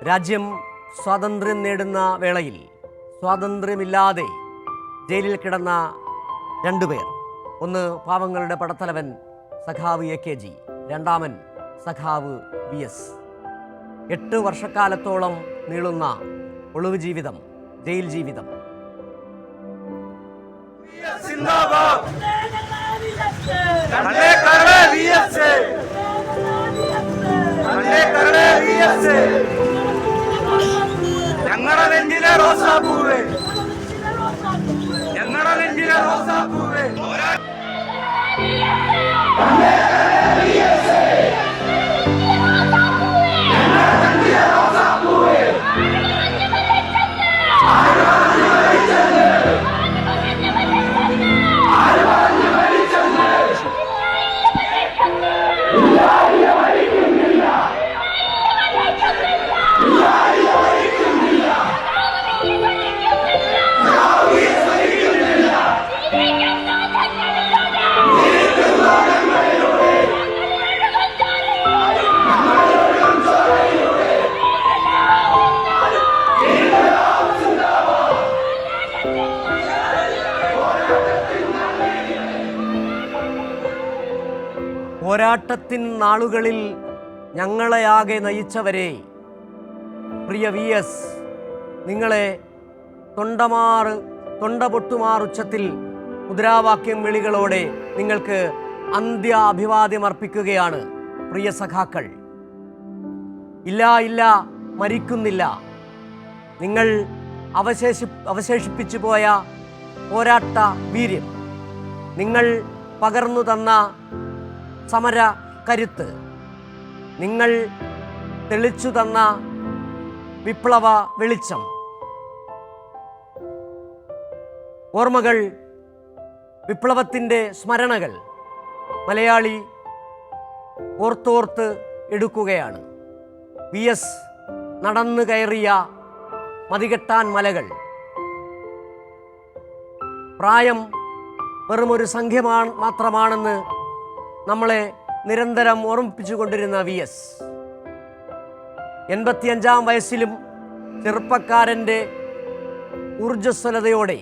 രാജ്യം സ്വാതന്ത്ര്യം നേടുന്ന വേളയിൽ സ്വാതന്ത്ര്യമില്ലാതെ ജയിലിൽ കിടന്ന രണ്ടുപേർ. ഒന്ന് പാവങ്ങളുടെ പടത്തലവൻ സഖാവ് AKG, രണ്ടാമൻ സഖാവ് VS. 8 വർഷക്കാലത്തോളം നീളുന്ന ഒളിവ് ജീവിതം, ജയിൽ ജീവിതം. ഞങ്ങളുടെ നെഞ്ചിലെ റോസാപ്പൂവേ, ഞങ്ങളുടെ നെഞ്ചിലെ റോസാപ്പൂവേ. പോരാട്ടത്തിൻ നാളുകളിൽ ഞങ്ങളെയാകെ നയിച്ചവരെ, പ്രിയ VS, നിങ്ങളെ തൊണ്ട പൊട്ടുമാറുച്ചത്തിൽ മുദ്രാവാക്യം വിളികളോടെ നിങ്ങൾക്ക് അന്ത്യ അഭിവാദ്യം അർപ്പിക്കുകയാണ്. പ്രിയ സഖാക്കൾ, ഇല്ല ഇല്ല, മരിക്കുന്നില്ല. നിങ്ങൾ അവശേഷിപ്പിച്ചു പോയ പോരാട്ട വീര്യം, നിങ്ങൾ പകർന്നു തന്ന സമര കരുത്ത്, നിങ്ങൾ തെളിച്ചു തന്ന വിപ്ലവ വെളിച്ചം, ഓർമ്മകൾ, വിപ്ലവത്തിൻ്റെ സ്മരണകൾ മലയാളി ഓർത്തോർത്ത് എടുക്കുകയാണ്. VS നടന്നു കയറിയ മതികെട്ടാൻ മലകൾ, പ്രായം വെറുമൊരു സംഖ്യ മാത്രമാണെന്ന് നമ്മളെ നിരന്തരം ഓർമ്മിപ്പിച്ചുകൊണ്ടിരുന്ന VS 85-ാം വയസ്സിലും ചെറുപ്പക്കാരൻ്റെ ഊർജ്ജസ്വലതയോടെ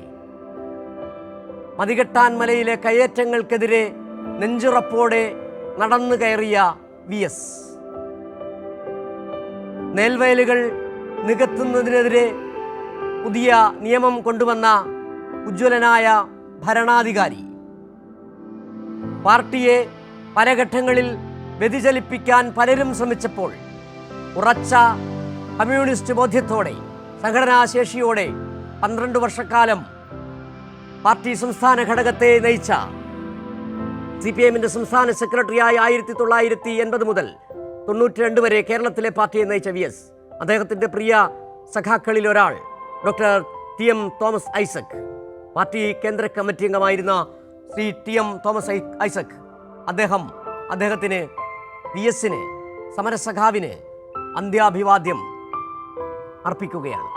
മതികെട്ടാൻ മലയിലെ കയ്യേറ്റങ്ങൾക്കെതിരെ നെഞ്ചുറപ്പോടെ നടന്നു കയറിയ VS, നെൽവയലുകൾ നികത്തുന്നതിനെതിരെ പുതിയ നിയമം കൊണ്ടുവന്ന ഉജ്ജ്വലനായ ഭരണാധികാരി, പാർട്ടിയെ പല ഘട്ടങ്ങളിൽ വ്യതിചലിപ്പിക്കാൻ പലരും ശ്രമിച്ചപ്പോൾ ഉറച്ച കമ്മ്യൂണിസ്റ്റ് ബോധ്യത്തോടെ, സംഘടനാശേഷിയോടെ 12 വർഷക്കാലം പാർട്ടി സംസ്ഥാന ഘടകത്തെ നയിച്ച, CPM-ന്റെ സംസ്ഥാന സെക്രട്ടറിയായി 1980 മുതൽ 92 വരെ കേരളത്തിലെ പാർട്ടിയെ നയിച്ച VS, അദ്ദേഹത്തിൻ്റെ പ്രിയ സഖാക്കളിൽ ഒരാൾ doctor TM Thomas Isaac, party കേന്ദ്ര കമ്മിറ്റി അംഗമായിരുന്ന ശ്രീ TM തോമസ് ഐസക്, അദ്ദേഹത്തിന് VS-ന്, സമരസഖാവിന് അന്ത്യാഭിവാദ്യം അർപ്പിക്കുകയാണ്.